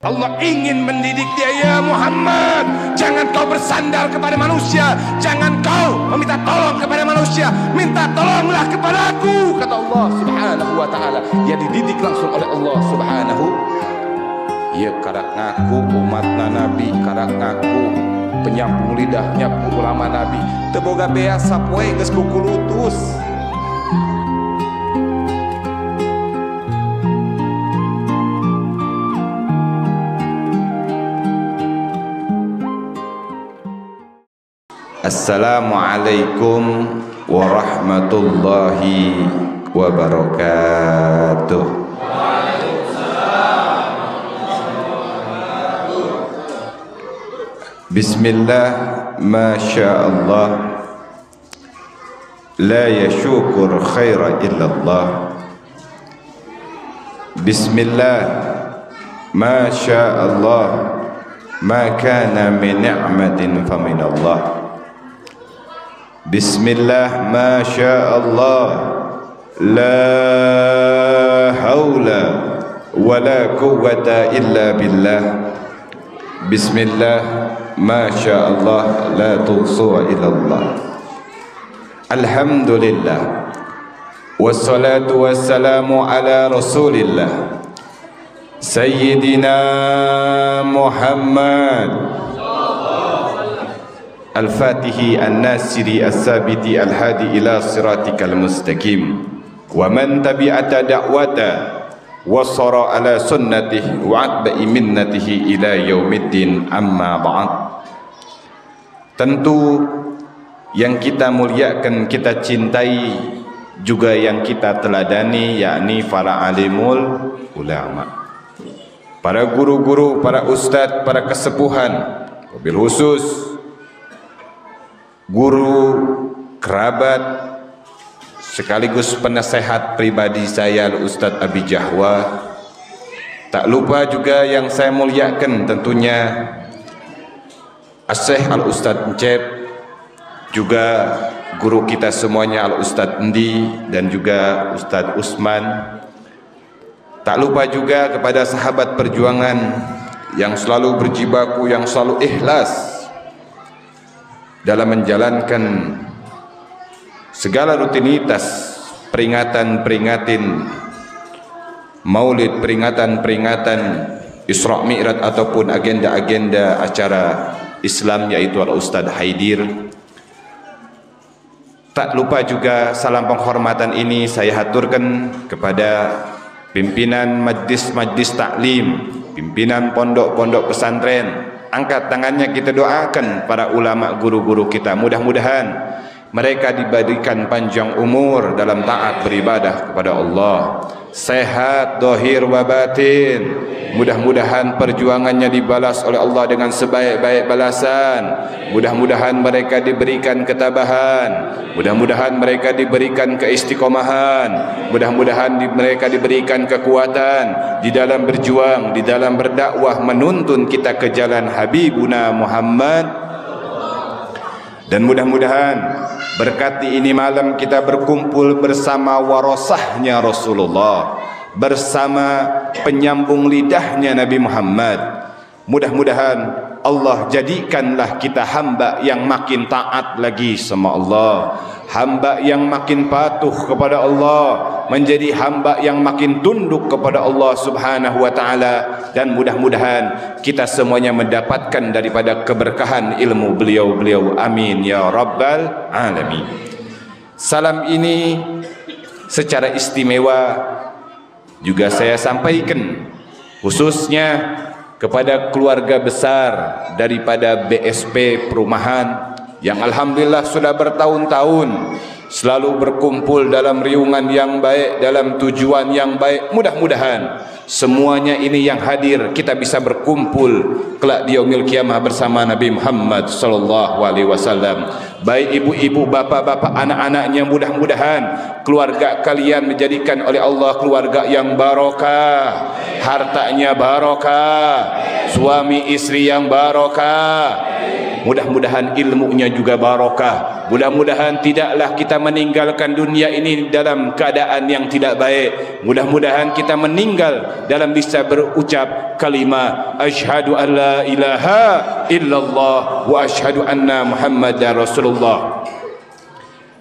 Allah ingin mendidik dia, ya Muhammad, jangan kau bersandar kepada manusia, jangan kau meminta tolong kepada manusia, minta tolonglah kepada aku, kata Allah subhanahu wa ta'ala. Dia dididik langsung oleh Allah subhanahu. Ya karak ngaku umatna Nabi, karak ngaku penyambung lidahnya ulama Nabi, teboga beasa poe geus kukulutus. Assalamualaikum warahmatullahi wabarakatuh. Bismillah, masya Allah, la yashukur khaira illallah. Bismillah, masya Allah, ma kana min ni'matin faminallah. Bismillah, masya Allah, la hawla wa la quwwata illa billah. Bismillah, masya Allah, la tuhsuwa illallah. Alhamdulillah, wassalatu wassalamu ala rasulillah Sayyidina Muhammad Al-Fatihi An-Nasiri As-Sabiti Al-Hadi ila siratikal mustaqim wa man tabi'ata da'wata wa sara ala sunnatihi wa atba'i minnatihi ila yaumiddin, amma ba'd. Tentu yang kita muliakan, kita cintai, juga yang kita teladani, yakni para alimul ulama, para guru-guru, para ustadz, para kesepuhan, wabil khusus guru, kerabat, sekaligus penasehat pribadi saya Al-Ustadz Abi Jahwa. Tak lupa juga yang saya muliakan tentunya As-Syekh Al-Ustadz Encep, juga guru kita semuanya Al-Ustadz Endi dan juga Ustadz Usman. Tak lupa juga kepada sahabat perjuangan yang selalu berjibaku, yang selalu ikhlas dalam menjalankan segala rutinitas peringatan-peringatin maulid, peringatan-peringatan Isra Mi'raj ataupun agenda-agenda acara Islam, yaitu Al-Ustadz Haidir. Tak lupa juga salam penghormatan ini saya haturkan kepada pimpinan majlis-majlis taklim, pimpinan pondok-pondok pesantren. Angkat tangannya, kita doakan para ulama guru-guru kita, mudah-mudahan mereka diberikan panjang umur dalam taat beribadah kepada Allah, sehat dohir wa batin. Mudah-mudahan perjuangannya dibalas oleh Allah dengan sebaik-baik balasan. Mudah-mudahan mereka diberikan ketabahan, mudah-mudahan mereka diberikan keistiqomahan, mudah-mudahan mereka diberikan kekuatan di dalam berjuang, di dalam berdakwah, menuntun kita ke jalan Habibuna Muhammad. Dan mudah-mudahan berkati ini malam kita berkumpul bersama warasahnya Rasulullah, bersama penyambung lidahnya Nabi Muhammad. Mudah-mudahan Allah jadikanlah kita hamba yang makin taat lagi sama Allah, hamba yang makin patuh kepada Allah, menjadi hamba yang makin tunduk kepada Allah subhanahu wa ta'ala. Dan mudah-mudahan kita semuanya mendapatkan daripada keberkahan ilmu beliau-beliau, amin ya rabbal alamin. Salam ini secara istimewa juga saya sampaikan khususnya kepada keluarga besar daripada BSP Perumahan yang alhamdulillah sudah bertahun-tahun selalu berkumpul dalam riungan yang baik, dalam tujuan yang baik. Mudah-mudahan semuanya ini yang hadir kita bisa berkumpul kelak di yaumil kiamah bersama Nabi Muhammad sallallahu alaihi wasallam. Baik ibu-ibu, bapak-bapak, anak-anaknya, mudah-mudahan keluarga kalian menjadikan oleh Allah keluarga yang barokah, hartanya barokah, suami istri yang barokah, mudah-mudahan ilmunya juga barokah, mudah-mudahan tidaklah kita meninggalkan dunia ini dalam keadaan yang tidak baik. Mudah-mudahan kita meninggal dalam bisa berucap kalimah asyhadu an la ilaha illallah wa asyhadu anna muhammadar rasulullah.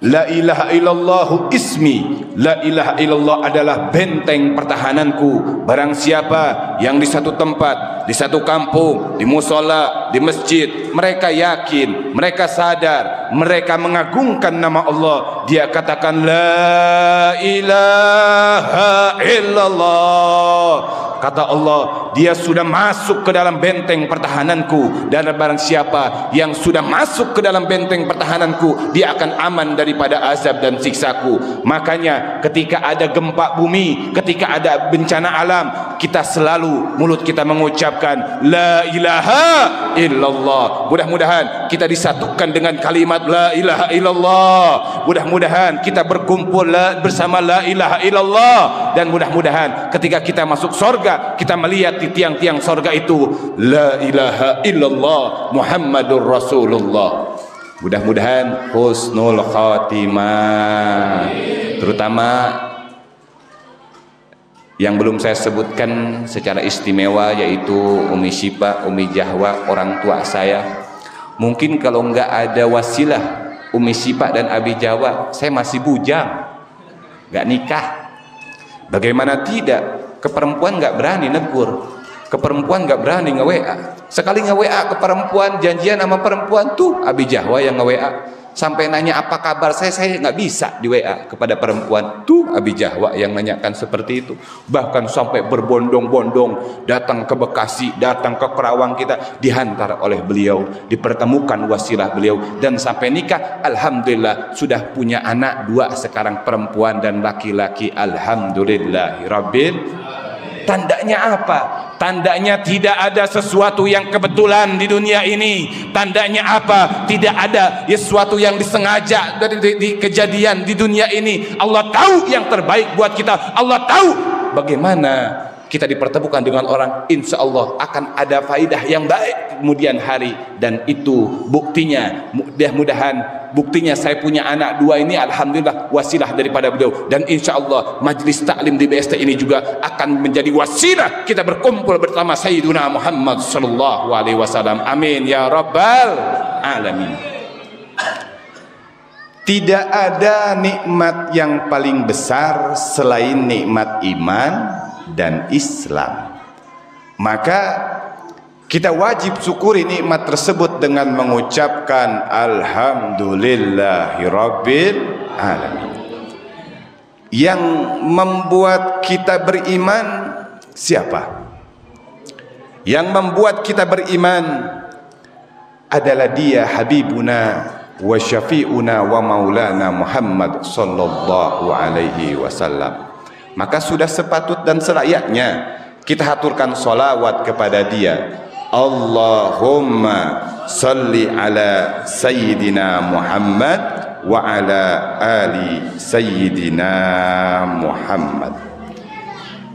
La ilaha illallah ismi, la ilaha illallah adalah benteng pertahananku. Barang siapa yang di satu tempat, di satu kampung, di musola, di masjid, mereka yakin, mereka sadar, mereka mengagungkan nama Allah, dia katakan la ilaha illallah, kata Allah, dia sudah masuk ke dalam benteng pertahananku. Dan barang siapa yang sudah masuk ke dalam benteng pertahananku, dia akan aman daripada azab dan siksaku. Makanya ketika ada gempa bumi, ketika ada bencana alam, kita selalu mulut kita mengucapkan la ilaha illallah. Mudah-mudahan kita disatukan dengan kalimat la ilaha illallah. Mudah-mudahan kita berkumpul bersama la ilaha illallah. Dan mudah-mudahan ketika kita masuk surga, kita melihat di tiang-tiang surga itu la ilaha illallah Muhammadur Rasulullah. Mudah-mudahan husnul khatimah. Terutama yang belum saya sebutkan secara istimewa, yaitu Umi Syifa, Umi Jahwa, orang tua saya. Mungkin kalau enggak ada wasilah Umi Syifa dan Abi Jahwa, saya masih bujang, enggak nikah. Bagaimana tidak? Ke perempuan enggak berani negur, ke perempuan enggak berani nge-WA. Sekali nge-WA ke perempuan, janjian sama perempuan, tuh Abi Jahwa yang nge-WA. Sampai nanya apa kabar saya nggak bisa di WA kepada perempuan. Tuh Abi Jahwa yang nanyakan seperti itu. Bahkan sampai berbondong-bondong datang ke Bekasi, datang ke Kerawang, kita dihantar oleh beliau, dipertemukan wasilah beliau, dan sampai nikah. Alhamdulillah sudah punya anak 2 sekarang, perempuan dan laki-laki. Alhamdulillahirabbil. Tandanya apa? Tandanya tidak ada sesuatu yang kebetulan di dunia ini. Tandanya apa? Tidak ada sesuatu yang disengaja dari kejadian di dunia ini. Allah tahu yang terbaik buat kita. Allah tahu bagaimana kita dipertemukan dengan orang, insya Allah akan ada faidah yang baik kemudian hari. Dan itu buktinya, mudah-mudahan buktinya saya punya anak 2 ini, alhamdulillah wasilah daripada beliau. Dan insya Allah majlis taklim di BST ini juga akan menjadi wasilah kita berkumpul bersama Sayyiduna Muhammad sallallahu alaihi wasallam. Amin ya rabbal alamin. Tidak ada nikmat yang paling besar selain nikmat iman dan Islam. Maka kita wajib syukuri nikmat tersebut dengan mengucapkan alhamdulillahirabbil alamin. Yang membuat kita beriman siapa? Yang membuat kita beriman adalah dia habibuna wa syafi'una wa maulana Muhammad sallallahu alaihi wasallam. Maka sudah sepatut dan selayaknya kita haturkan salawat kepada dia. Allahumma salli ala Sayyidina Muhammad wa ala ali Sayyidina Muhammad.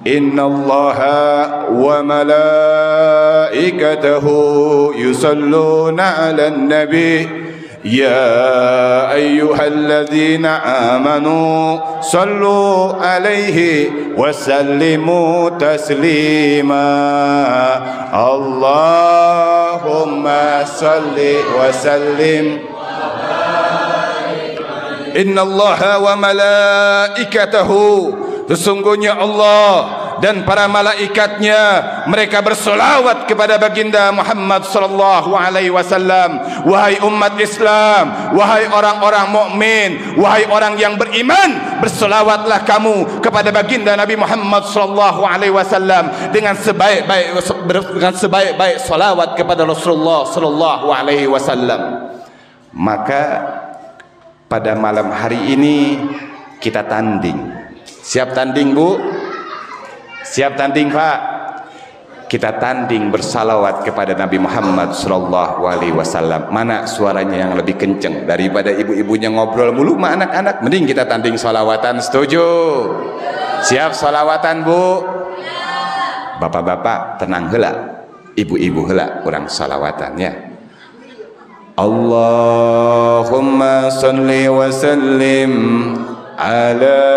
Inna Allaha wa malaikatahu yusalluna ala nabi. Ya ayyuhalladzina amanu sallu alaihi wa sallimu taslima. Allahumma salli wa sallim. Inna Allaha wa malaikatahu, sesungguhnya Allah dan para malaikatnya mereka bersolawat kepada baginda Muhammad sallallahu alaihi wasallam. Wahai umat Islam, wahai orang-orang mukmin, wahai orang yang beriman, bersolawatlah kamu kepada baginda Nabi Muhammad sallallahu alaihi wasallam dengan sebaik-baik solawat kepada Rasulullah sallallahu alaihi wasallam. Maka pada malam hari ini kita tanding. Siap tanding, Bu? Siap tanding, Pak? Kita tanding bersalawat kepada Nabi Muhammad sallallahu alaihi wasallam. Mana suaranya yang lebih kenceng daripada ibu-ibunya ngobrol mulu sama anak-anak? Mending kita tanding salawatan. Setuju? Siap salawatan, Bu? Bapak-bapak tenang heula, ibu-ibu heula, urang salawatannya. Allahumma salli wa sallim ala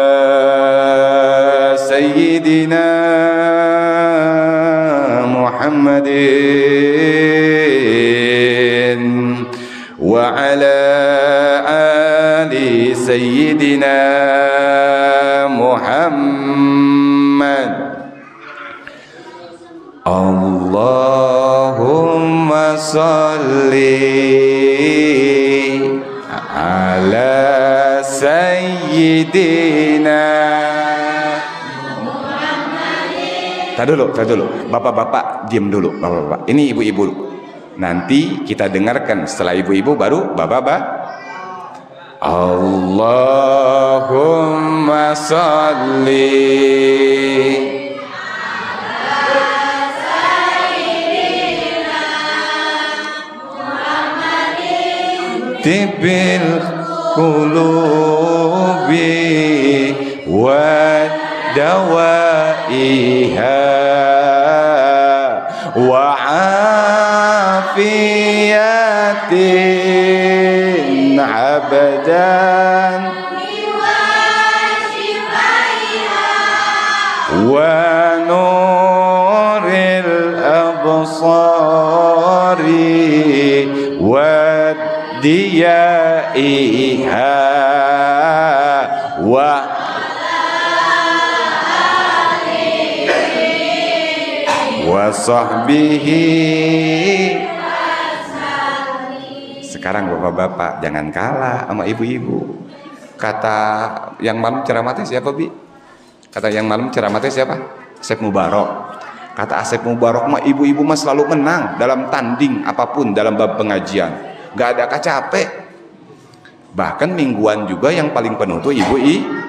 sayyidina Muhammadin wa ala ali sayyidina Muhammad. Allahumma salli ala sayyidina Muhammadin. Tadi dulu, bapak-bapak diam dulu, bapak-bapak. Ini ibu-ibu. Nanti kita dengarkan setelah ibu-ibu baru bapak-bapak. Allahumma salli tibil qulubi wa dawaiha wa afiyatin abadan wa nuril absari wa diyaiha wa sahbihi. Sekarang bapak-bapak jangan kalah sama ibu-ibu. Kata yang malam ceramahnya siapa, Bi? Kata yang malam ceramahnya siapa? Asep Mubarok. Kata Asep Mubarok mah ibu-ibu mah selalu menang dalam tanding apapun dalam bab pengajian. Gak ada capek. Bahkan mingguan juga yang paling penuh tuh ibu-ibu.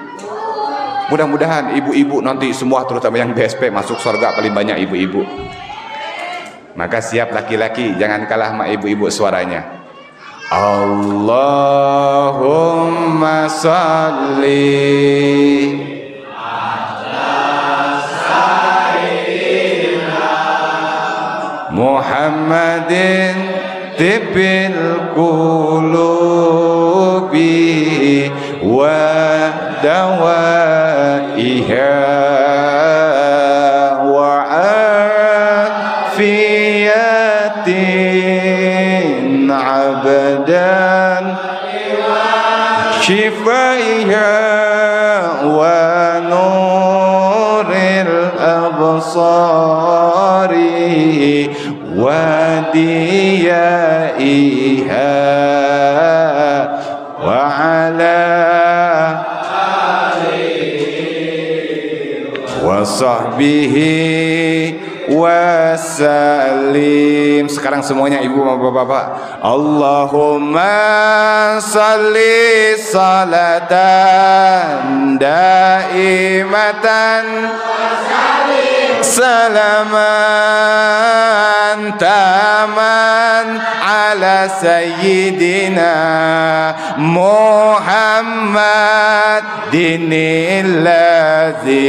Mudah-mudahan ibu-ibu nanti semua terutama yang BSP masuk surga paling banyak ibu-ibu. Maka siap laki-laki jangan kalah sama ibu-ibu suaranya. Allahumma salli Muhammadin tibil qulubi wa dawaiha wa afiyatin abadan shifaiha wa nuril absari wa diyaiha wa ala wa sahbihi wa salim. Sekarang semuanya ibu bapak-bapak. Allahumma salli salatan daimatan salaman taman ala sayyidina Muhammadin alladzi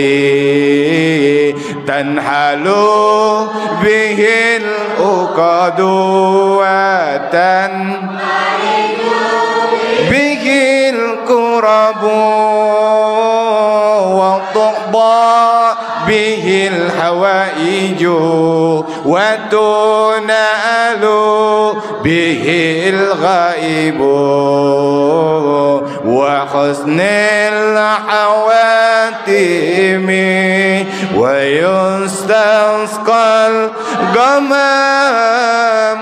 tanhalu bihil uqadu wa bihil qurabu wa tuqba bihil hawaiju wa tunalu bihil ghaibu wa husnil hawatimi wa yustasqal ghamam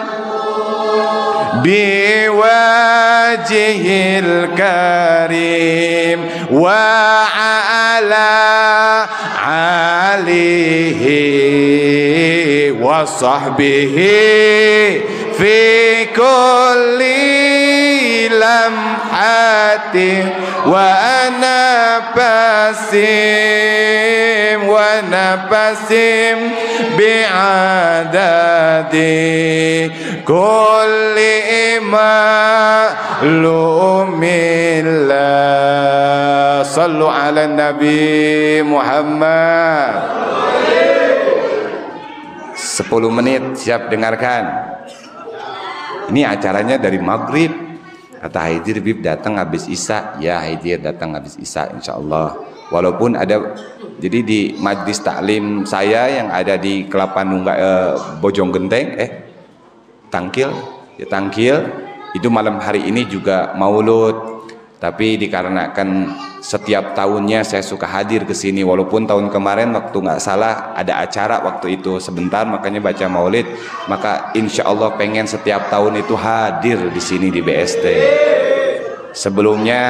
biwajhil karim wa ala alihi wa sahbihi fi kulli lamhatin wa nafasim bi'adadi kulli ma'lumillah. Sallu ala Nabi Muhammad. 10 menit siap dengarkan. Ini acaranya dari maghrib. Kata Haidir, Bib datang habis Isya. Ya Haidir datang habis Isya insyaallah. Walaupun ada, jadi di majlis taklim saya yang ada di Kelapa Nunggal Bojonggenteng Tangkil ya, Tangkil itu malam hari ini juga maulud. Tapi dikarenakan setiap tahunnya saya suka hadir ke sini, walaupun tahun kemarin waktu nggak salah ada acara waktu itu sebentar, makanya baca maulid. Maka insya Allah pengen setiap tahun itu hadir di sini di BST. Sebelumnya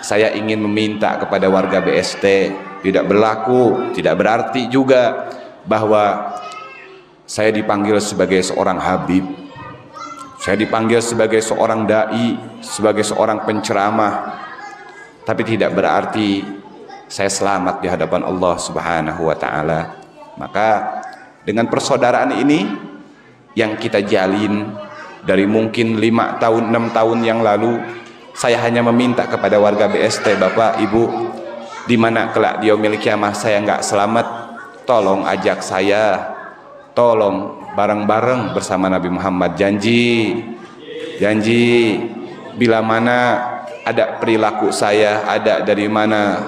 saya ingin meminta kepada warga BST, tidak berlaku, tidak berarti juga bahwa saya dipanggil sebagai seorang habib, saya dipanggil sebagai seorang dai, sebagai seorang penceramah, tapi tidak berarti saya selamat di hadapan Allah Subhanahu wa taala. Maka dengan persaudaraan ini yang kita jalin dari mungkin 5 tahun 6 tahun yang lalu, saya hanya meminta kepada warga BST, Bapak Ibu, di mana kelak di yaumil kiamah saya nggak selamat, tolong ajak saya, tolong bareng-bareng bersama Nabi Muhammad. Janji bila mana ada perilaku saya, ada dari mana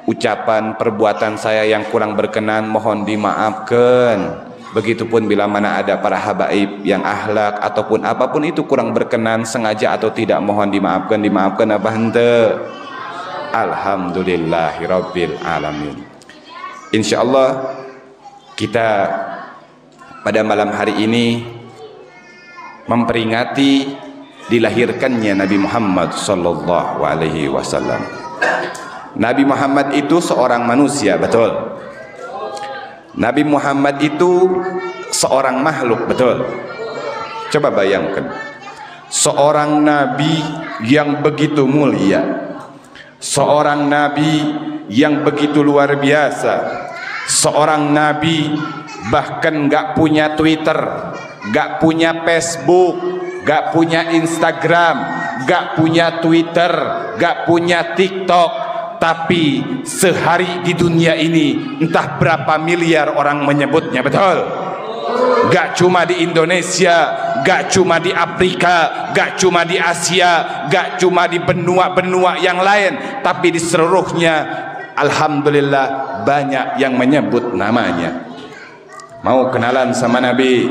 ucapan perbuatan saya yang kurang berkenan, mohon dimaafkan. Begitupun bila mana ada para habaib yang akhlak ataupun apapun itu kurang berkenan, sengaja atau tidak, mohon dimaafkan. Dimaafkan apa hente? Alhamdulillahirabbil alamin. Insyaallah kita pada malam hari ini memperingati dilahirkannya Nabi Muhammad sallallahu alaihi wasallam. Nabi Muhammad itu seorang manusia, betul. Nabi Muhammad itu seorang makhluk, betul. Coba bayangkan, seorang nabi yang begitu mulia, seorang nabi yang begitu luar biasa, seorang nabi bahkan gak punya Twitter, gak punya Facebook, gak punya Instagram, gak punya Twitter, gak punya TikTok. Tapi sehari di dunia ini entah berapa miliar orang menyebutnya, betul. Gak cuma di Indonesia, gak cuma di Afrika, gak cuma di Asia, gak cuma di benua-benua yang lain, tapi di seluruhnya alhamdulillah banyak yang menyebut namanya. Mau kenalan sama Nabi?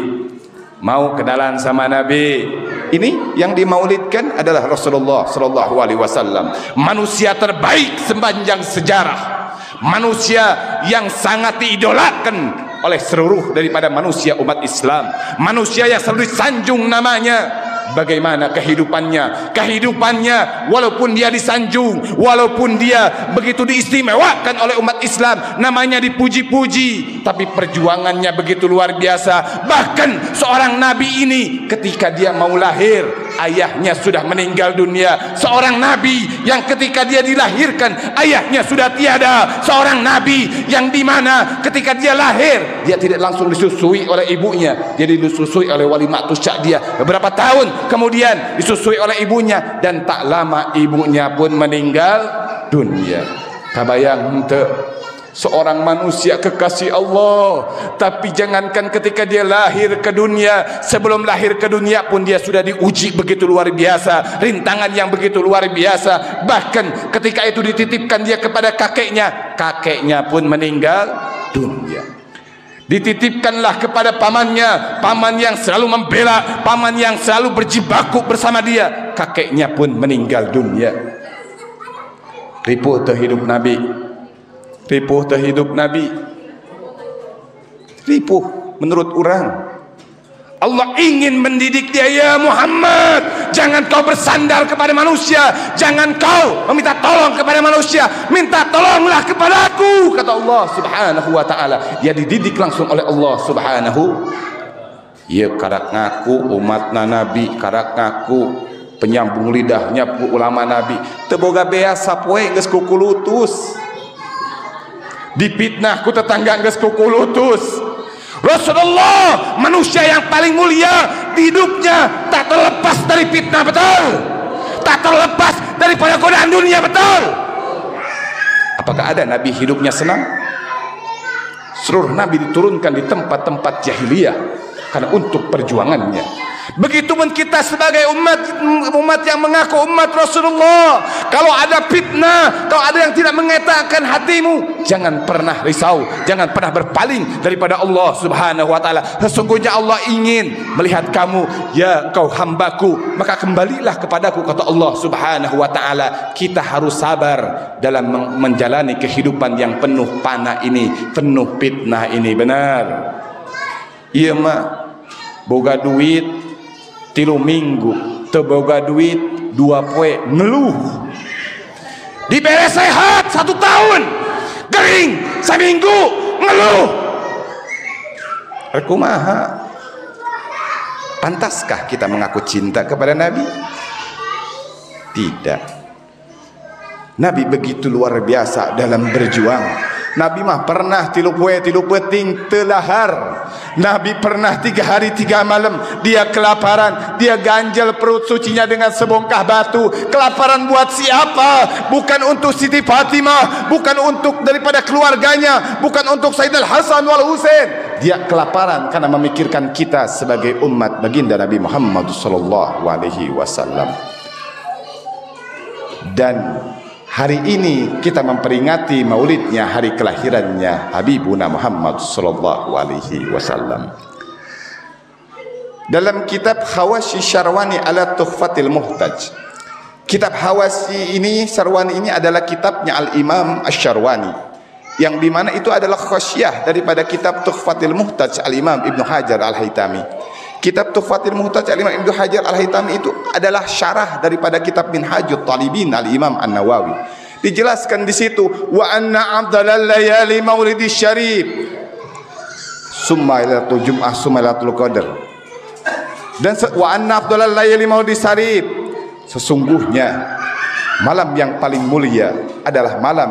Mau kenalan sama Nabi? Ini yang dimaulidkan adalah Rasulullah sallallahu alaihi wasallam, manusia terbaik sepanjang sejarah, manusia yang sangat diidolakan oleh seluruh daripada manusia umat Islam, manusia yang selalu disanjung namanya. Bagaimana kehidupannya walaupun dia disanjung, walaupun dia begitu diistimewakan oleh umat Islam, namanya dipuji-puji, tapi perjuangannya begitu luar biasa. Bahkan seorang nabi ini ketika dia mau lahir, ayahnya sudah meninggal dunia. Seorang nabi yang ketika dia dilahirkan, ayahnya sudah tiada. Seorang nabi yang dimana ketika dia lahir, dia tidak langsung disusui oleh ibunya, dia disusui oleh walimatus sya'diyah beberapa tahun, kemudian disusui oleh ibunya, dan tak lama ibunya pun meninggal dunia. Kabayang hente, seorang manusia kekasih Allah, tapi jangankan ketika dia lahir ke dunia, sebelum lahir ke dunia pun dia sudah diuji begitu luar biasa, rintangan yang begitu luar biasa. Bahkan ketika itu dititipkan dia kepada kakeknya, kakeknya pun meninggal dunia. Dititipkanlah kepada pamannya, paman yang selalu membela, paman yang selalu berjibaku bersama dia, kakeknya pun meninggal dunia. Ripuh terhidup Nabi, ripuh terhidup Nabi, ripuh menurut orang. Allah ingin mendidik dia, ya Muhammad, jangan kau bersandar kepada manusia, jangan kau meminta tolong kepada manusia, minta tolonglah kepadaku, kata Allah subhanahu wa ta'ala. Dia dididik langsung oleh Allah subhanahu. Ya karak ngaku umatna Nabi, karak ngaku penyambung lidahnya ulama Nabi, teboga biasa poe geus kukulutus, dipitnah ku tetangga geus kukulutus. Rasulullah manusia yang paling mulia di hidupnya, tak terlepas dari fitnah, betul, tak terlepas daripada godaan dunia, betul. Apakah ada nabi hidupnya senang? Seluruh nabi diturunkan di tempat-tempat jahiliyah karena untuk perjuangannya. Begitupun kita sebagai umat yang mengaku umat Rasulullah. Kalau ada fitnah, kalau ada yang tidak mengetakkan hatimu, jangan pernah risau, jangan pernah berpaling daripada Allah Subhanahu wa taala. Sesungguhnya Allah ingin melihat kamu, ya engkau hambaku, maka kembalilah kepadaku, kata Allah Subhanahu wa taala. Kita harus sabar dalam menjalani kehidupan yang penuh panah ini, penuh fitnah ini. Benar. Iya mah boga duit 3 minggu, teboga duit 2 poe, ngeluh. Diberi sehat 1 tahun, kering seminggu, ngeluh. Kumaha? Pantaskah kita mengaku cinta kepada Nabi? Tidak. Nabi begitu luar biasa dalam berjuang. Nabi mah pernah 3 peting telahar. Nabi pernah 3 hari 3 malam dia kelaparan, dia ganjal perut sucinya dengan sebongkah batu. Kelaparan buat siapa? Bukan untuk Siti Fatimah, bukan untuk daripada keluarganya, bukan untuk Sayyidina Hasan wal Husain. Dia kelaparan karena memikirkan kita sebagai umat baginda Nabi Muhammad sallallahu alaihi wasallam. Dan hari ini kita memperingati maulidnya, hari kelahirannya Habibuna Muhammad sallallahu alaihi wasallam. Dalam kitab Hawashi Syarwani ala Tuhfatil Muhtaj, kitab Hawashi ini, Syarwani ini adalah kitabnya Al-Imam Asy-Syarwani, yang dimana itu adalah khasyah daripada kitab Tuhfatil Muhtaj Al-Imam Ibnu Hajar Al-Haytami. Kitab Tuhfatil Muhtaj Al-Imam Ibnu Hajar Al-Haytami itu adalah syarah daripada kitab Minhajut Talibin Al-Imam An-Nawawi. Dijelaskan di situ, wa anna afdalal layali maulidis syarif summa lailatul jum'ah summa lailatul qadar. Dan wa anna afdalal layali maulidis syarif, sesungguhnya malam yang paling mulia adalah malam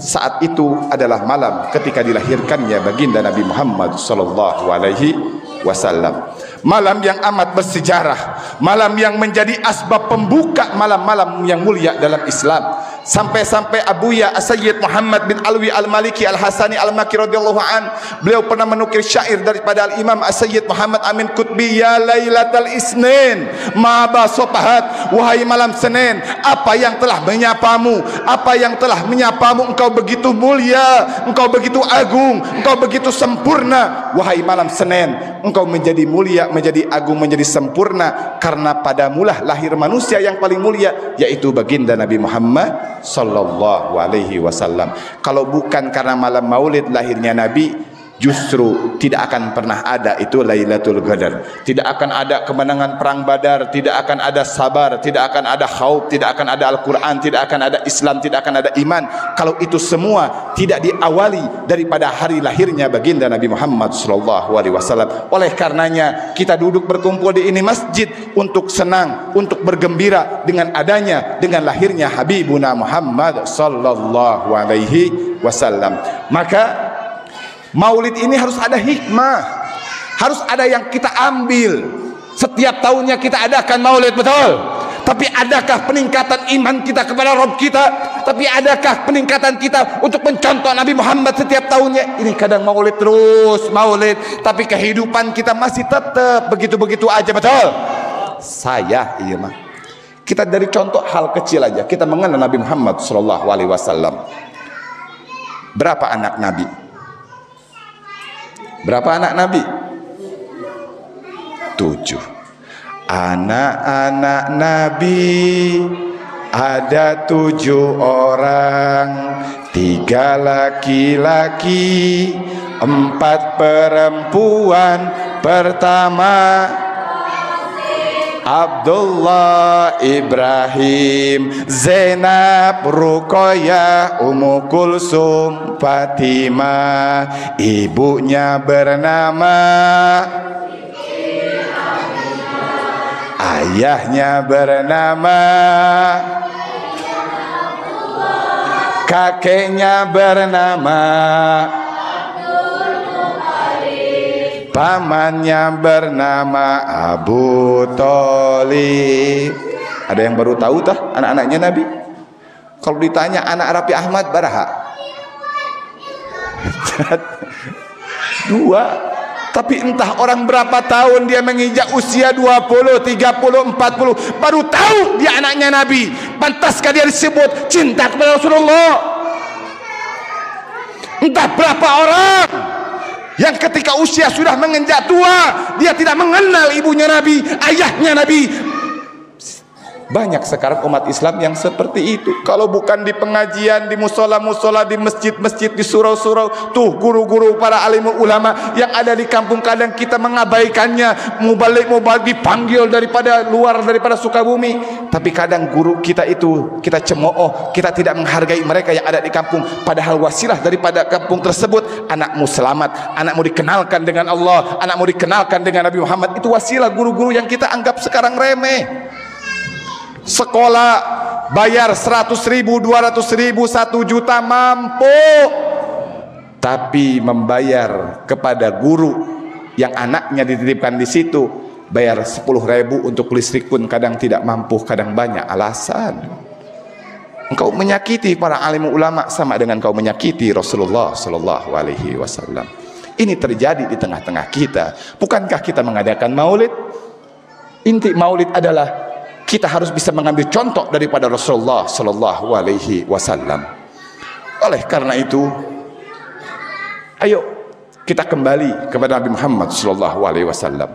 saat itu adalah malam ketika dilahirkannya baginda Nabi Muhammad sallallahu alaihi wasallam. Malam yang amat bersejarah, malam yang menjadi asbab pembuka malam-malam yang mulia dalam Islam. Sampai-sampai Abuya Sayyid Muhammad bin Alwi Al-Maliki Al-Hasani Al-Maki radhiyallahu an, beliau pernah menukil syair daripada Al-Imam Sayyid Muhammad Amin Qutbi, ya Lailatul Isnin ma basopahat, wahai malam Senin, apa yang telah menyapamu, apa yang telah menyapamu, engkau begitu mulia, engkau begitu agung, engkau begitu sempurna. Wahai malam Senin, engkau menjadi mulia, menjadi agung, menjadi sempurna karena padamulah lahir manusia yang paling mulia, yaitu baginda Nabi Muhammad sallallahu alaihi wasallam. Kalau bukan karena malam maulid lahirnya Nabi, justru tidak akan pernah ada itu Lailatul Qadar. Tidak akan ada kemenangan perang Badar, tidak akan ada sabar, tidak akan ada khauf, tidak akan ada Al-Quran, tidak akan ada Islam, tidak akan ada iman, kalau itu semua tidak diawali daripada hari lahirnya baginda Nabi Muhammad sallallahu alaihi wasallam. Oleh karenanya kita duduk berkumpul di ini masjid untuk senang, untuk bergembira dengan adanya, dengan lahirnya Habibuna Muhammad sallallahu alaihi wasallam. Maka maulid ini harus ada hikmah, harus ada yang kita ambil. Setiap tahunnya kita adakan maulid, betul. Tapi adakah peningkatan iman kita kepada Rabb kita? Tapi adakah peningkatan kita untuk mencontoh Nabi Muhammad setiap tahunnya? Ini kadang maulid terus maulid, tapi kehidupan kita masih tetap begitu-begitu aja, betul. Saya iya mah. Kita dari contoh hal kecil aja, kita mengenal Nabi Muhammad sallallahu alaihi wasallam. Berapa anak Nabi? Berapa anak Nabi? 7. Anak-anak Nabi ada 7 orang, 3 laki-laki, 4 perempuan. Pertama Abdullah, Ibrahim, Zainab, Ruqayyah, Ummu Kulsum, Fatimah. Ibunya bernama, ayahnya bernama, kakeknya bernama, pamannya bernama Abu Thalib. Ada yang baru tahu tah anak-anaknya Nabi? Kalau ditanya anak Raffi Ahmad baraha? 2. Tapi entah orang berapa tahun dia menginjak usia 20, 30, 40 baru tahu dia anaknya Nabi. Pantaskah dia disebut cinta kepada Rasulullah? Entah berapa orang yang ketika usia sudah menginjak tua dia tidak mengenal ibunya Nabi, ayahnya Nabi. Banyak sekarang umat Islam yang seperti itu. Kalau bukan di pengajian, di musola-musola, di masjid-masjid, di surau-surau, tuh guru-guru para alim ulama yang ada di kampung, kadang kita mengabaikannya. Mubalik dipanggil daripada luar, daripada Sukabumi. Tapi kadang guru kita itu kita cemooh, kita tidak menghargai mereka yang ada di kampung. Padahal wasilah daripada kampung tersebut, anakmu selamat, anakmu dikenalkan dengan Allah, anakmu dikenalkan dengan Nabi Muhammad. Itu wasilah guru-guru yang kita anggap sekarang remeh. Sekolah bayar 100.000, 200.000, 1 juta mampu, tapi membayar kepada guru yang anaknya dititipkan di situ bayar 10.000 untuk listrik pun kadang tidak mampu, kadang banyak alasan. Engkau menyakiti para alim ulama sama dengan kau menyakiti Rasulullah sallallahu alaihi wasallam. Ini terjadi di tengah-tengah kita. Bukankah kita mengadakan maulid? Inti maulid adalah kita harus bisa mengambil contoh daripada Rasulullah sallallahu alaihi wasallam. Oleh karena itu, ayo kita kembali kepada Nabi Muhammad sallallahu alaihi wasallam.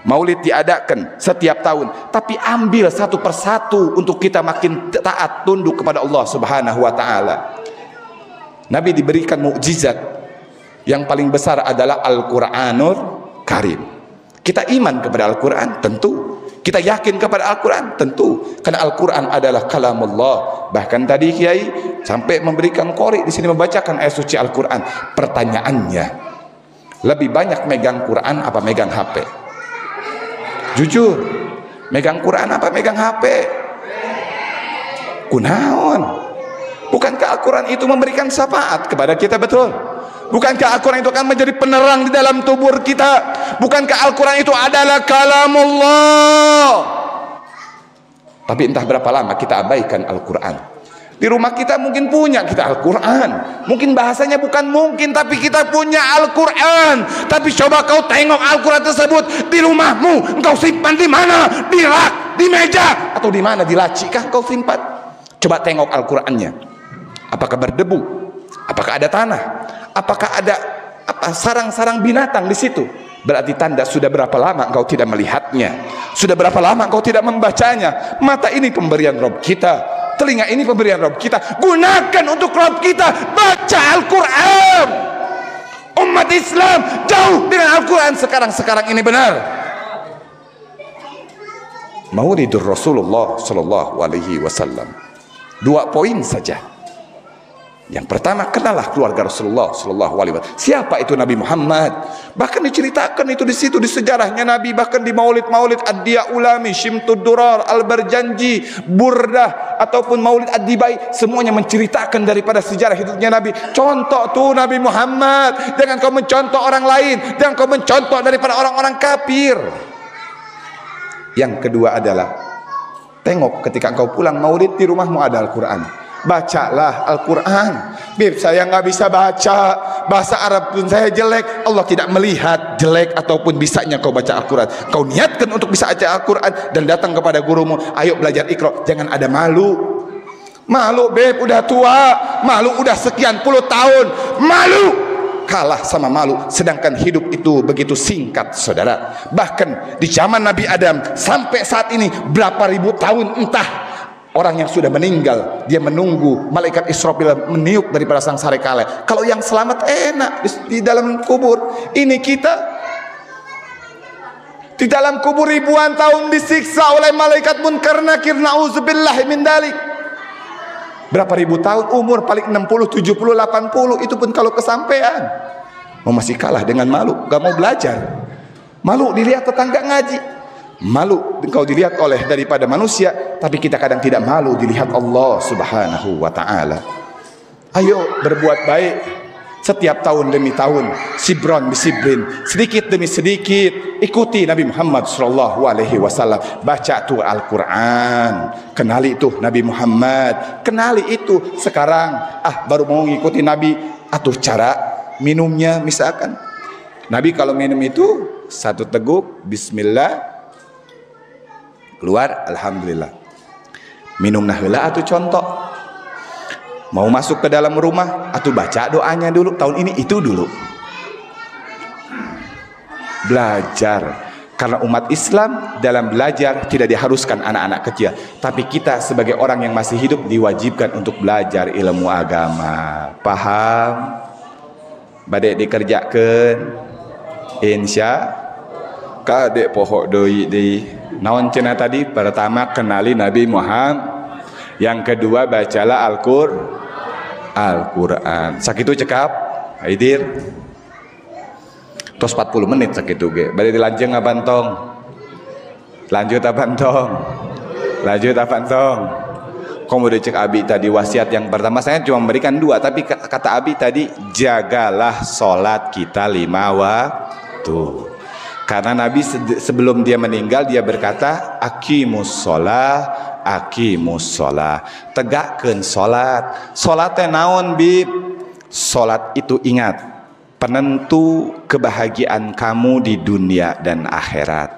Maulid diadakan setiap tahun, tapi ambil satu persatu untuk kita makin taat tunduk kepada Allah Subhanahu wa taala. Nabi diberikan mukjizat yang paling besar adalah Al-Qur'anul Karim. Kita iman kepada Al-Qur'an, tentu. Kita yakin kepada Al-Quran, tentu, karena Al-Quran adalah kalamullah. Bahkan tadi Kiai sampai memberikan qori di sini membacakan ayat suci Al-Quran. Pertanyaannya, lebih banyak megang Quran apa megang HP? Jujur, megang Quran apa megang HP? Kunaon? Bukankah Al-Quran itu memberikan syafaat kepada kita, betul? Bukankah Al-Quran itu akan menjadi penerang di dalam tubuh kita? Bukankah Al-Quran itu adalah kalamullah? Tapi entah berapa lama kita abaikan Al-Quran. Di rumah kita mungkin punya kita Al-Quran. Mungkin bahasanya bukan mungkin, tapi kita punya Al-Quran. Tapi coba kau tengok Al-Quran tersebut di rumahmu. Engkau simpan di mana? Di rak, di meja, atau di mana? Di laci kah kau simpan? Coba tengok Al-Qurannya. Apakah berdebu? Apakah ada tanah? Apakah ada sarang-sarang binatang di situ? Berarti tanda sudah berapa lama engkau tidak melihatnya, sudah berapa lama engkau tidak membacanya. Mata ini pemberian Rabb kita, telinga ini pemberian Rabb kita. Gunakan untuk Rabb kita. Baca Al-Quran. Umat Islam jauh dengan Al-Quran sekarang ini, benar. Maulidur Rasulullah sallallahu alaihi wasallam. 2 poin saja. Yang pertama, kenalah keluarga Rasulullah sallallahu alaihi wasallam. Siapa itu Nabi Muhammad? Bahkan diceritakan itu di situ di sejarahnya Nabi, bahkan di maulid-maulid Ad-Diya Ulami, Syimtud Durar, Al-Barjanji, Burdah ataupun Maulid Ad-Dibai, semuanya menceritakan daripada sejarah hidupnya Nabi. Contoh tuh Nabi Muhammad. Jangan kau mencontoh orang lain, jangan kau mencontoh daripada orang-orang kafir. Yang kedua adalah tengok ketika kau pulang maulid, di rumahmu ada Al-Quran. Bacalah Al-Quran. Bib, saya nggak bisa baca, bahasa Arab pun saya jelek. Allah tidak melihat jelek ataupun bisanya kau baca Al-Quran. Kau niatkan untuk bisa baca Al-Quran dan datang kepada gurumu, ayo belajar Iqra. Jangan ada malu. Malu, Bib, udah tua. Malu udah sekian puluh tahun. Malu. Kalah sama malu. Sedangkan hidup itu begitu singkat, saudara. Bahkan di zaman Nabi Adam sampai saat ini berapa ribu tahun, entah. Orang yang sudah meninggal, dia menunggu malaikat Israfil meniup daripada sang sarikala. Kalau yang selamat enak di dalam kubur. Ini kita di dalam kubur ribuan tahun disiksa oleh malaikat munkar nakir, na'udzubillah min dalik. Berapa ribu tahun umur, paling 60, 70, 80. Itu pun kalau kesampaian. Masih kalah dengan malu, gak mau belajar. Malu dilihat tetangga ngaji. Malu engkau dilihat oleh daripada manusia, tapi kita kadang tidak malu dilihat Allah Subhanahu wa ta'ala. Ayo berbuat baik setiap tahun demi tahun, sibron bisibrin, sedikit demi sedikit. Ikuti Nabi Muhammad sallallahu alaihi wasallam. Baca tuh Al-Quran, kenali itu Nabi Muhammad, kenali itu. Sekarang baru mau ngikuti Nabi, atur cara minumnya misalkan. Nabi kalau minum itu satu teguk bismillah, keluar alhamdulillah. Minum nah heula atuh contoh. Mau masuk ke dalam rumah atuh baca doanya dulu. Tahun ini itu dulu. Belajar. Karena umat Islam dalam belajar tidak diharuskan anak-anak kecil, tapi kita sebagai orang yang masih hidup diwajibkan untuk belajar ilmu agama. Paham? Badek dikerjakan insya kadek pohok doi di naon cenah tadi. Pertama kenali Nabi Muhammad, yang kedua bacalah Al-Quran. Sakitu cekap haidir tos 40 menit sakitu ge. Bade dilanjeng abantong. Lanjut abantong. Lanjut abantong. Komo cek Abi tadi wasiat yang pertama saya cuma memberikan 2, tapi kata Abi tadi jagalah salat kita 5 waktu. Karena Nabi sebelum dia meninggal dia berkata aqimus shalah, tegakkeun salat. Salat teh naon bib? Salat itu ingat penentu kebahagiaan kamu di dunia dan akhirat.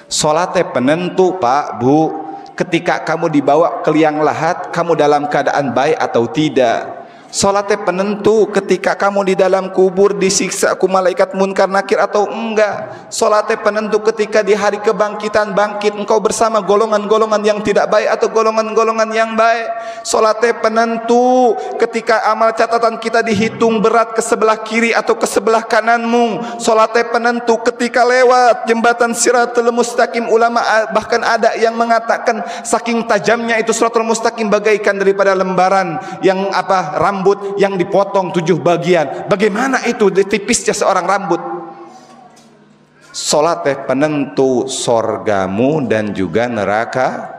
Salat teh penentu Pak Bu, ketika kamu dibawa ke liang lahat kamu dalam keadaan baik atau tidak. Salat teh penentu ketika kamu di dalam kubur disiksa ku malaikat munkar nakir atau enggak. Salat teh penentu ketika di hari kebangkitan bangkit engkau bersama golongan-golongan yang tidak baik atau golongan-golongan yang baik. Salat teh penentu ketika amal catatan kita dihitung berat ke sebelah kiri atau ke sebelah kananmu. Salat teh penentu ketika lewat jembatan Siratul Mustaqim. Ulama bahkan ada yang mengatakan saking tajamnya itu Siratul Mustaqim bagaikan daripada lembaran yang rambut yang dipotong 7 bagian. Bagaimana itu tipisnya seorang rambut. Salat teh penentu sorgamu dan juga neraka.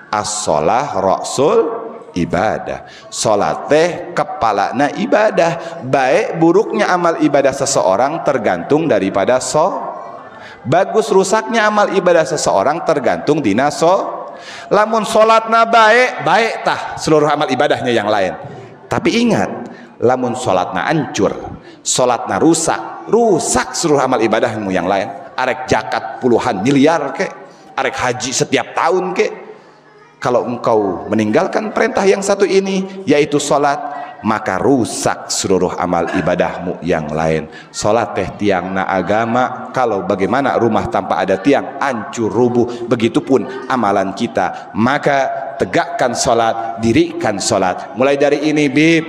As-shalah rasul ibadah. Salat teh kepalana ibadah. Baik buruknya amal ibadah seseorang tergantung daripada bagus rusaknya amal ibadah seseorang tergantung dina lamun salatna baik tah seluruh amal ibadahnya yang lain. Tapi ingat, lamun salatna hancur, salatna rusak seluruh amal ibadahmu yang lain. Arek zakat puluhan miliar ke, arek haji setiap tahun ke. Kalau engkau meninggalkan perintah yang satu ini, yaitu salat, maka rusak seluruh amal ibadahmu yang lain. Salat teh tiangna agama. Kalau bagaimana rumah tanpa ada tiang, hancur rubuh. Begitupun amalan kita. Maka tegakkan salat, dirikan salat. Mulai dari ini bib,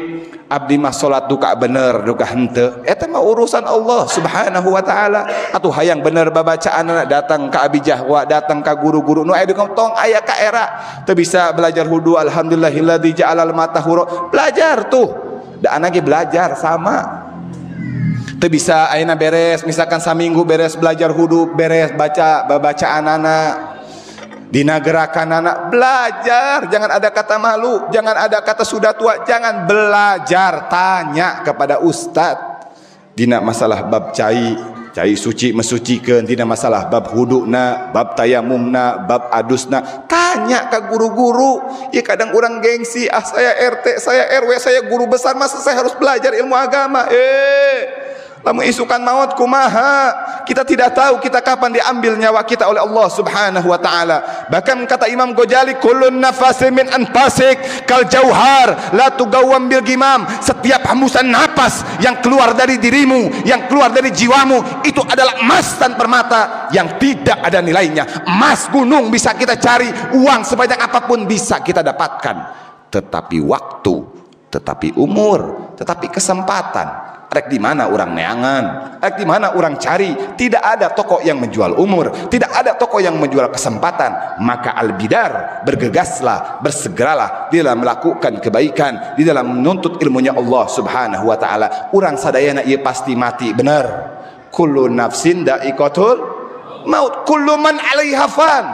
abdi mah salat duka bener duka henteu, eta mah urusan Allah Subhanahu wa taala. Atuh hayang bener babacaan datang ka Abi Jahwa, datang ka guru-guru nu aya di tong aya ka era teu bisa belajar hudu. Alhamdulillahilladzi ja'alal mata huru. Belajar tuh da anak ge belajar sama. Teu bisa ayeuna beres misalkan saminggu beres belajar hudu, beres baca babacaan anak dina gerakan anak. Belajar, jangan ada kata malu, jangan ada kata sudah tua, jangan. Belajar, tanya kepada ustad dina masalah bab cai suci mesucikeun, dina masalah bab huduna, bab tayamumna, bab adusna, tanya ke guru-guru. Ya kadang orang gengsi, saya RT, saya RW, saya guru besar, masa saya harus belajar ilmu agama? Lamun isukan maut kumaha? Kita tidak tahu kita kapan diambil nyawa kita oleh Allah Subhanahu wa taala. Bahkan kata Imam Ghazali, kullun nafasin min anfasik kal jauhar la tugawwam bil gimam. Setiap hembusan napas yang keluar dari dirimu, yang keluar dari jiwamu, itu adalah emas dan permata yang tidak ada nilainya. Emas gunung bisa kita cari, uang sebanyak apapun bisa kita dapatkan, tetapi waktu, tetapi umur, tetapi kesempatan, rek di mana orang neangan, rek di mana orang cari. Tidak ada toko yang menjual umur, tidak ada toko yang menjual kesempatan. Maka al-bidar, bergegaslah, bersegeralah di dalam melakukan kebaikan, di dalam menuntut ilmunya Allah Subhanahu wa taala. Urang sadayana ieu pasti mati, benar. Kullu nafsin da'iqatul maut, kullu man 'alaiha fan.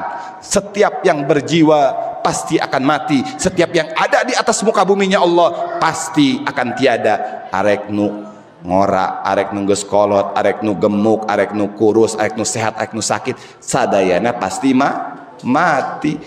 Setiap yang berjiwa pasti akan mati. Setiap yang ada di atas muka buminya Allah pasti akan tiada. Arek nu ngora, arek nu geus kolot, arek nu gemuk, arek nu kurus, arek nu sehat, arek nu sakit, sadayana pasti mati.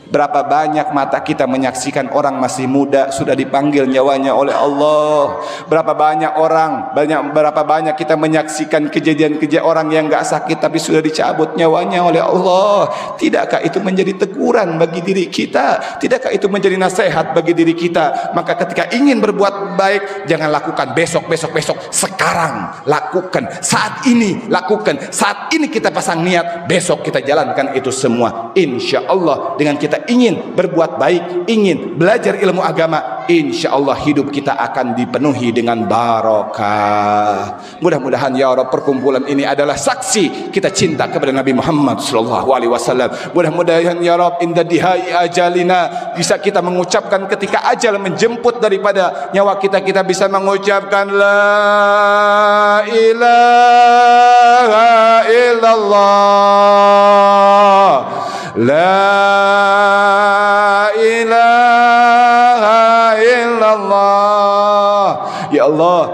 Berapa banyak mata kita menyaksikan orang masih muda sudah dipanggil nyawanya oleh Allah. Berapa banyak kita menyaksikan kejadian-kejadian orang yang gak sakit tapi sudah dicabut nyawanya oleh Allah. Tidakkah itu menjadi teguran bagi diri kita? Tidakkah itu menjadi nasihat bagi diri kita? Maka ketika ingin berbuat baik, jangan lakukan besok. Sekarang lakukan, saat ini lakukan, saat ini kita pasang niat, besok kita jalankan itu semua. Insya Allah dengan kita ingin berbuat baik, ingin belajar ilmu agama, insya Allah hidup kita akan dipenuhi dengan barokah. Mudah-mudahan ya Allah perkumpulan ini adalah saksi kita cinta kepada Nabi Muhammad SAW. Mudah-mudahan ya Allah inda dihai ajalina, bisa kita mengucapkan ketika ajal menjemput daripada nyawa kita, kita bisa mengucapkan la ilaha illallah, la ilaha illallah. Ya Allah,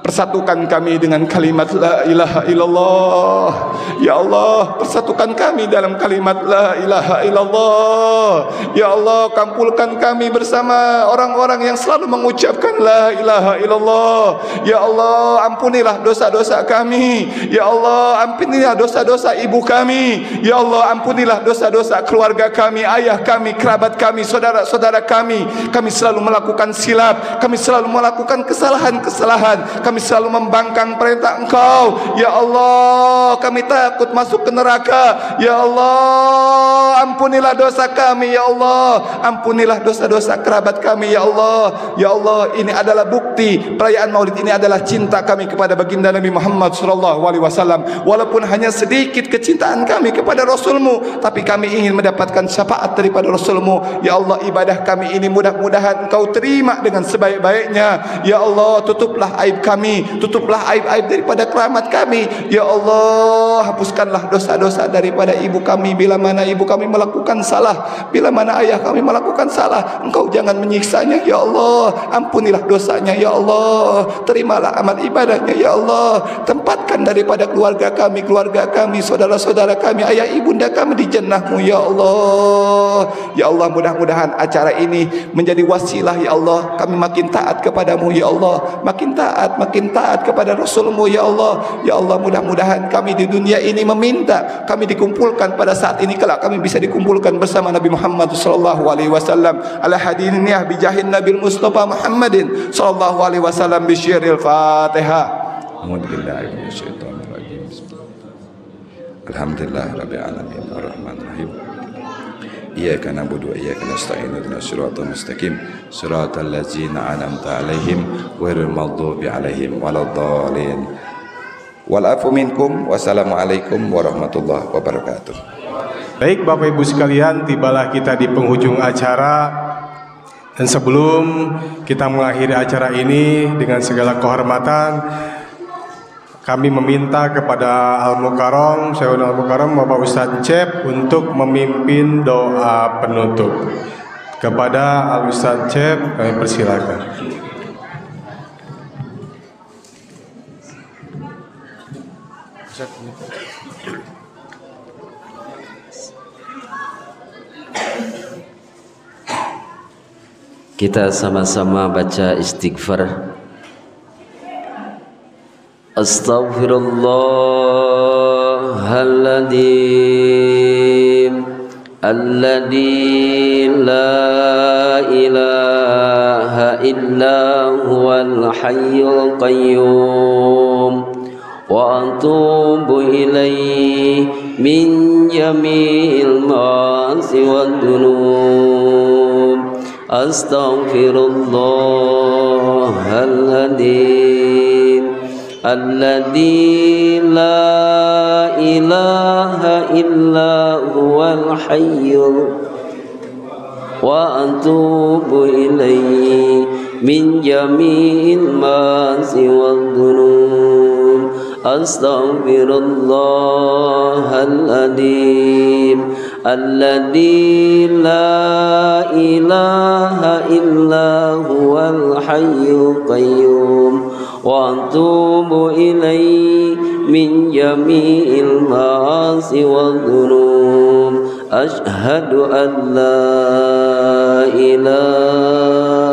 persatukan kami dengan kalimat la ilaha illallah. Ya Allah, persatukan kami dalam kalimat la ilaha illallah. Ya Allah, kumpulkan kami bersama orang-orang yang selalu mengucapkan la ilaha illallah. Ya Allah, ampunilah dosa-dosa kami. Ya Allah, ampunilah dosa-dosa ibu kami. Ya Allah, ampunilah dosa-dosa keluarga kami, ayah kami, kerabat kami, saudara-saudara kami. Kami selalu melakukan silap, kami selalu melakukan kesalahan-kesalahan, kami selalu membangkang perintah Engkau. Ya Allah, kami takut masuk ke neraka. Ya Allah, ampunilah dosa kami. Ya Allah, ampunilah dosa-dosa kerabat kami. Ya Allah, ya Allah, ini adalah bukti perayaan Maulid ini adalah cinta kami kepada baginda Nabi Muhammad SAW. Walaupun hanya sedikit kecintaan kami kepada Rasulmu, tapi kami ingin mendapatkan syafaat daripada Rasulmu. Ya Allah, ibadah kami ini mudah-mudahan Engkau terima dengan sebaik-baiknya. Ya Allah, tutuplah aib kami, tutuplah aib-aib daripada keramat kami. Ya Allah, hapuskanlah dosa-dosa daripada ibu kami bila mana ibu kami melakukan salah, bila mana ayah kami melakukan salah. Engkau jangan menyiksanya. Ya Allah, ampunilah dosanya. Ya Allah, terimalah amal ibadahnya. Ya Allah, tempatkan daripada keluarga kami, saudara-saudara kami, ayah ibunda kami di jannah-Mu. Ya Allah, ya Allah, mudah-mudahan acara ini menjadi wasilah. Ya Allah, kami makin taat kepadamu. Ya Allah, makin taat kepada Rasul-Mu. Ya Allah, ya Allah, mudah-mudahan kami di dunia ini meminta kami dikumpulkan pada saat ini, kelak kami bisa dikumpulkan bersama Nabi Muhammad SAW. Ala hadiniyah bijahin Nabil Mustafa Muhammadin SAW bi syiril Fatihah. Alhamdulillah rabbil alamin arrahmanir rahim. Iyyaka na'budu wa iyyaka nasta'in ihdinas siratal mustaqim siratal ladzina an'amta 'alaihim ghairil maghdubi 'alaihim waladdallin. Walafu minkum. Wassalamualaikum warahmatullahi wabarakatuh. Baik Bapak Ibu sekalian, tibalah kita di penghujung acara. Dan sebelum kita mengakhiri acara ini dengan segala kehormatan, kami meminta kepada Al-Mukarram, Sayyidina Al-Mukarram Bapak Ustadz Cep untuk memimpin doa penutup. Kepada Al-Ustadz Cep kami persilakan. Kita sama-sama baca istighfar. Astaghfirullahaladzim alladzi la ilaha illa huwal hayyul qayyum wa atubu ilaihi min jami'il ma'asi wad dunub. Astaghfirullahaladzim alladzi la ilaha illa huwal hayyul wa atubu ilaihi min jami'il ma'asi wad dunub. Astaghfirullahaladzim alladzi la ilaha illa huwal hayyul qayyum wa atubu ilaihi min jami'il ma'asi wad dhunub. Ashhadu an la ilaha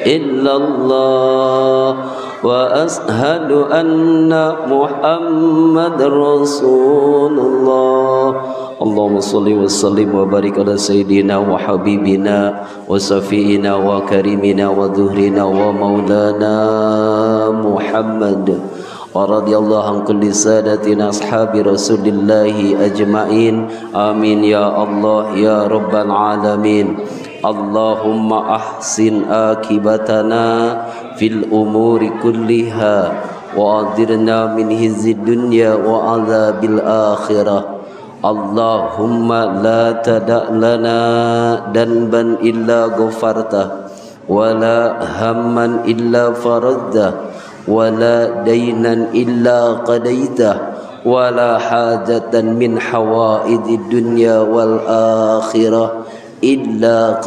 illallah wa ashhadu anna Muhammadar Rasulullah. Allahumma salli wa sallim wa barik ala sayyidina wa habibina wa safiina wa karimina wa dhuhrina wa maulana Muhammad wa radiyallahu an kulli sadatina ashabi rasulillahi ajma'in. Amin ya Allah ya rabbal alamin. Allahumma ahsin akibatana fil umuri kulliha wa adirna min hizzid dunya wa azabil akhirah. Allahumma la tada' lana danban illa ghafartah wa la hamman illa faraddah wa la daynan illa qadaitah wa la hajatan min hawaidid dunya wal akhirah illa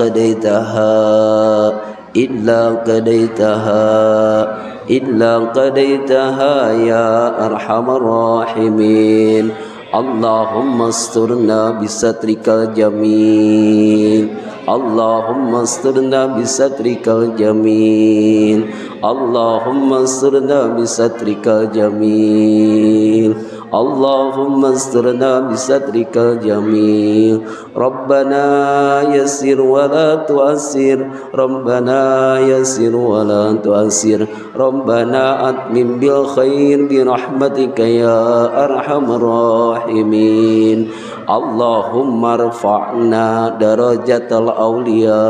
qadaitaha ya arhamar rahimin. Allahumma asturna bisatrikal jamil. Allahumma asturna bisatrikal jamil. Allahumma asturna bisatrikal jamil. Allahumma asturna bisatrikal jamil. Rabbana yassir wa la tu'assir. Rabbana yassir wa la tu'assir. Rabbana atmim bil khair bi rahmatika ya arhamar rahimin. Allahumma rfa'na darajatal awliya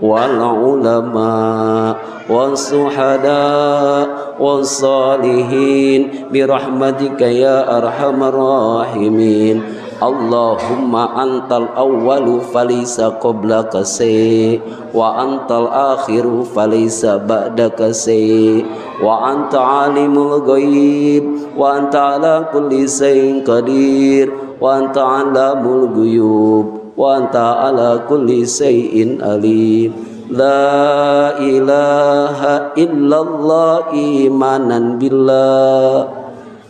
wal ulama was suhada was salihin bi rahmatika ya arhamar rahimin. Allahumma antal awwalu falaysa qablaka say wa antal akhiru falaysa ba'daka say wa anta alimul ghaib wa anta ala kulli shay'in qadir wa anta alamul ghuyub wa anta ala kulli shay'in alim. La ilaha illallah imanan billah.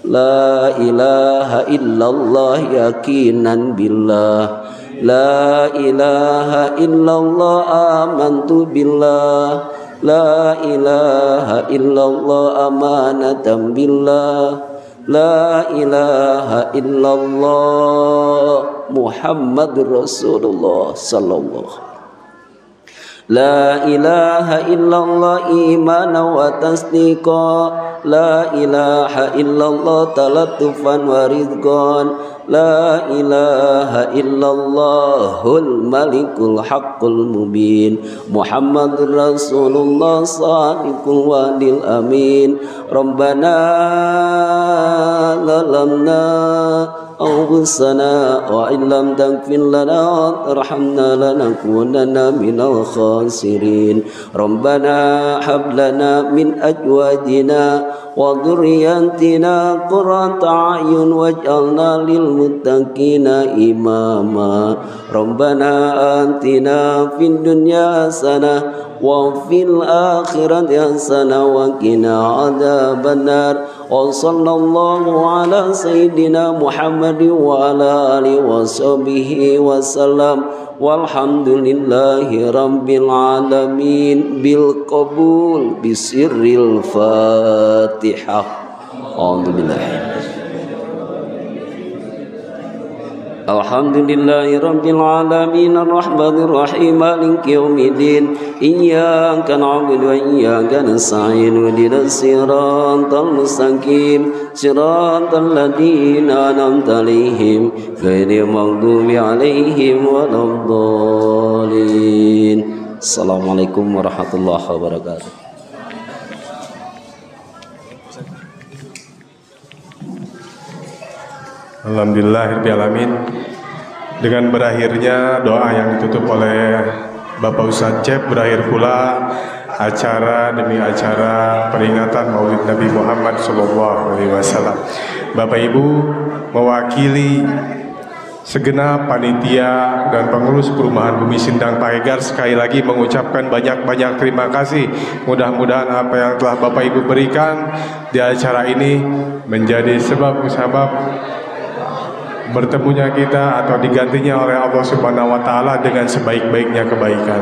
La ilaha illallah yakinan billah. La ilaha illallah amantu billah. La ilaha illallah amanatan billah. La ilaha illallah Muhammadur Rasulullah sallallahu. La ilaha illallah imanan wa tasdiqa. La ilaha illallah talatufan wa ridqan. La ilaha illallahul malikul haqqul mubin. Muhammadur Rasulullah sadiqul wadil amin. Rabbana zalamna anfusana wa illam taghfir lana warhamna lanakunanna minal khasirin. Rabbana hab lana min azwajina wa dhurriyyatina qurrata a'yun waj'alna lil muttaqina imama. Rabbana atina fid dunya hasanah wa fil akhirati hasanah wa qina adzabannar. Wa sallallahu ala sayyidina Muhammadin wa ala alihi wa sahbihi wa sallam. Walhamdulillahi rabbil alamin bil qabul bisirril Fatihah. Alhamdulillah. Alhamdulillahi rabbil alamin arrahmanir rahim maliki yaumiddin. Iyyaka na'budu wa iyyaka nasta'in ihdinas siratal mustaqim siratal ladzina an'amta 'alaihim ghairil maghdubi 'alaihim waladdallin. Assalamualaikum warahmatullahi wabarakatuh. Alhamdulillahirrahmanirrahim. Dengan berakhirnya doa yang ditutup oleh Bapak Ustadz Cep, berakhir pula acara demi acara peringatan Maulid Nabi Muhammad SAW. Bapak Ibu mewakili segenap panitia dan pengurus perumahan Bumi Sindang Paregar sekali lagi mengucapkan banyak-banyak terima kasih. Mudah-mudahan apa yang telah Bapak Ibu berikan di acara ini menjadi sebab bertemunya kita atau digantinya oleh Allah Subhanahu wa taala dengan sebaik-baiknya kebaikan.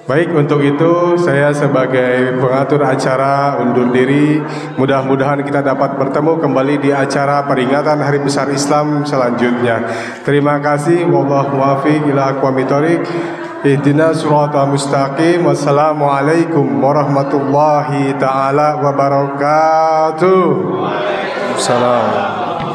Baik, untuk itu saya sebagai pengatur acara undur diri. Mudah-mudahan kita dapat bertemu kembali di acara peringatan Hari Besar Islam selanjutnya. Terima kasih. Wallahu muwaffiq ila aqwamit thoriq. Ihdinas siratal mustaqim. Wassalamualaikum warahmatullahi taala wabarakatuh. Waalaikumsalam.